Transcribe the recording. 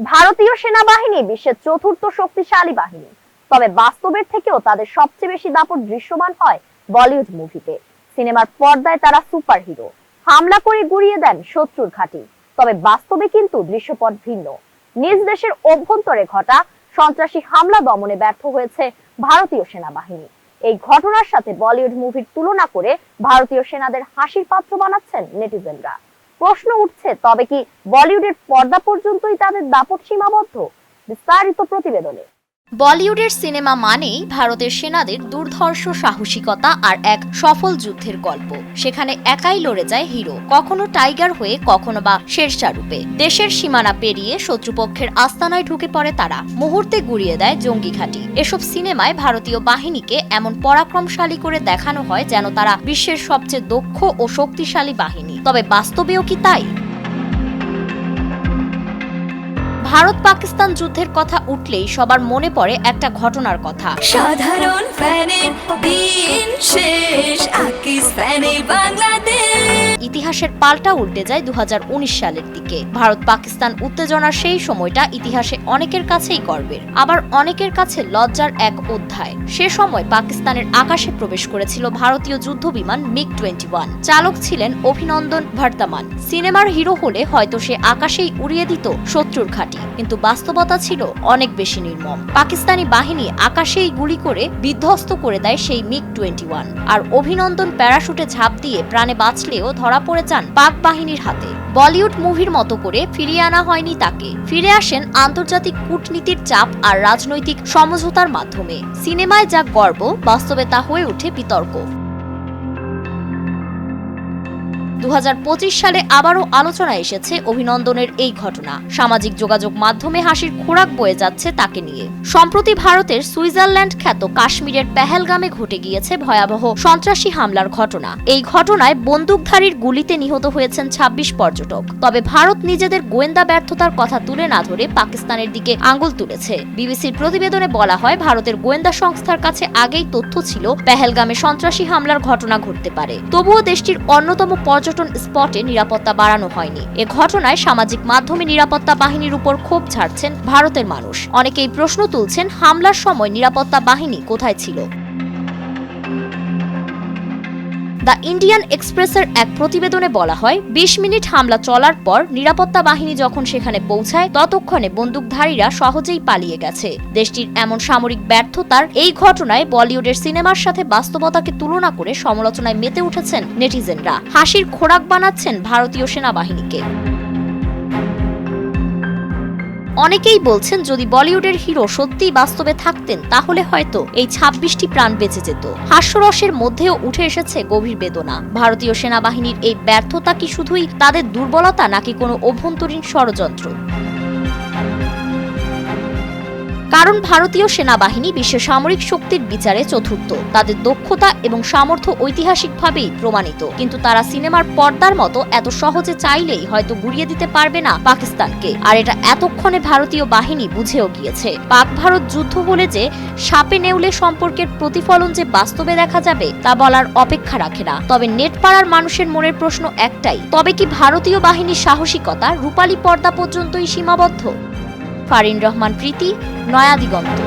ভারতীয় সেনাবাহিনী বিশ্বের চতুর্থ শক্তিশালী বাহিনী, তবে বাস্তবের থেকেও তাদের সবচেয়ে বেশি দাপট দৃশ্যমান হয় বলিউড মুভিতে। সিনেমার পর্দায় তারা সুপার হিরো, হামলা করে গুড়িয়ে দেন শত্রুর ঘাঁটি, তবে বাস্তবে কিন্তু দৃশ্যপট ভিন্ন। নিজ দেশের অভ্যন্তরে ঘটা সন্ত্রাসী হামলা দমনে ব্যর্থ হয়েছে ভারতীয় সেনাবাহিনী। এই ঘটনার সাথে বলিউড মুভির তুলনা করে ভারতীয় সেনাদের হাসির পাত্র বানাচ্ছেন নেটিজেনরা। প্রশ্ন উঠছে, তবে কি বলিউডের পর্দা পর্যন্তই তাদের দাপট সীমাবদ্ধ? বিস্তারিত প্রতিবেদনে। বলিউডের সিনেমা মানেই ভারতের সেনাদের দুর্ধর্ষ সাহসিকতা আর এক সফল যুদ্ধের গল্প। সেখানে একাই লড়ে যায় হিরো, কখনো টাইগার হয়ে, কখনো বা শেরশাহ রূপে। দেশের সীমানা পেরিয়ে শত্রুপক্ষের আস্তানায় ঢুকে পড়ে তারা, মুহূর্তে গুড়িয়ে দেয় জঙ্গি ঘাঁটি। এসব সিনেমায় ভারতীয় বাহিনীকে এমন পরাক্রমশালী করে দেখানো হয় যেন তারা বিশ্বের সবচেয়ে দক্ষ ও শক্তিশালী বাহিনী। তবে বাস্তবেও কি তাই? ভারত পাকিস্তান যুদ্ধের কথা উঠলেই সবার মনে পড়ে একটা ঘটনার কথা। সাধারণ ফ্যানের দিন শেষ, আকিস ফ্যানে বাংলাদেশ। ইতিহাসের পাল্টা উল্টে যায় 2019 সালের দিকে। ভারত পাকিস্তান উত্তেজনার সেই সময়টা ইতিহাসে অনেকের কাছেই গর্বের, আবার অনেকের কাছে লজ্জার এক অধ্যায়। সে সময় পাকিস্তানের আকাশে প্রবেশ করেছিল ভারতীয় যুদ্ধবিমান MiG-21। চালক ছিলেন অভিনন্দন বর্তমান। সিনেমার হিরো হলে হয়তো সে আকাশেই উড়িয়ে দিত শত্রুর ঘাঁটি, কিন্তু বাস্তবতা ছিল অনেক বেশি নির্মম। পাকিস্তানি বাহিনী আকাশেই গুলি করে বিধ্বস্ত করে দেয় সেই MiG-21, আর অভিনন্দন প্যারাশুটে ঝাঁপ দিয়ে প্রাণে বাঁচলেও ধরা পড়ে যান পাক বাহিনীর হাতে। বলিউড মুভির মতো করে ফিরিয়ে আনা হয়নি তাকে, ফিরে আসেন আন্তর্জাতিক কূটনীতির চাপ আর রাজনৈতিক সমঝোতার মাধ্যমে। সিনেমায় যা গর্ব, বাস্তবে তা হয়ে ওঠে বিতর্ক। 2025 সালে আবারও আলোচনায় এসেছে অভিনন্দনের এই ঘটনা। সামাজিক যোগাযোগ মাধ্যমে হাসির খোরাক বয়ে যাচ্ছে তাকে নিয়ে। সম্প্রতি ভারতের সুইজারল্যান্ড খ্যাত কাশ্মীরের পেহেলগামে ঘটে গিয়েছে ভয়াবহ সন্ত্রাসী হামলার ঘটনা। এই ঘটনায় বন্দুকধারীর গুলিতে নিহত হয়েছেন 26 পর্যটক। তবে ভারত নিজেদের গোয়েন্দা ব্যর্থতার কথা তুলে না ধরে পাকিস্তানের দিকে আঙুল তুলেছে। বিবিসির প্রতিবেদনে বলা হয়, ভারতের গোয়েন্দা সংস্থার কাছে আগেই তথ্য ছিল পেহেলগামে সন্ত্রাসী হামলার ঘটনা ঘটতে পারে। তবুও দেশটির অন্যতম পর্যটন স্পটে নিরাপত্তা বাড়ানো হয়নি। এ ঘটনায় সামাজিক মাধ্যমে নিরাপত্তা বাহিনীর উপর ক্ষোভ ঝাড়ছেন ভারতের মানুষ। অনেকেই প্রশ্ন তুলছেন, হামলার সময় নিরাপত্তা বাহিনী কোথায় ছিল? দ্য ইন্ডিয়ান এক্সপ্রেসের এক প্রতিবেদনে বলা হয়, 20 মিনিট হামলা চলার পর নিরাপত্তা বাহিনী যখন সেখানে পৌঁছায়, ততক্ষণে বন্দুকধারীরা সহজেই পালিয়ে গেছে। দেশটির এমন সামরিক ব্যর্থতার এই ঘটনায় বলিউডের সিনেমার সাথে বাস্তবতাকে তুলনা করে সমালোচনায় মেতে উঠেছেন নেটিজেনরা। হাসির খোরাক বানাচ্ছেন ভারতীয় সেনাবাহিনীকে। অনেকেই বলছেন, যদি বলিউডের হিরো সত্যিই বাস্তবে থাকতেন তাহলে হয়তো এই 26টি প্রাণ বেঁচে যেত। হাস্যরসের মধ্যেও উঠে এসেছে গভীর বেদনা। ভারতীয় সেনাবাহিনীর এই ব্যর্থতা কি শুধুই তাদের দুর্বলতা, নাকি কোনো অভ্যন্তরীণ ষড়যন্ত্র? কারণ ভারতীয় সেনাবাহিনী বিশ্বের সামরিক শক্তির বিচারে চতুর্থ। তাদের দক্ষতা এবং সামর্থ্য ঐতিহাসিকভাবেই প্রমাণিত, কিন্তু তারা সিনেমার পর্দার মতো এত সহজে চাইলেই হয়তো গুড়িয়ে দিতে পারবে না পাকিস্তানকে। আর এটা এতক্ষণে ভারতীয় বাহিনী বুঝেও গিয়েছে। পাক ভারত যুদ্ধ হলে যে সাপে নেউলে সম্পর্কের প্রতিফলন যে বাস্তবে দেখা যাবে, তা বলার অপেক্ষা রাখে না। তবে নেট পাড়ার মানুষের মনের প্রশ্ন একটাই, তবে কি ভারতীয় বাহিনীর সাহসিকতা রূপালী পর্দা পর্যন্তই সীমাবদ্ধ? ফারিন রহমান প্রীতি, নয়া দিগন্ত।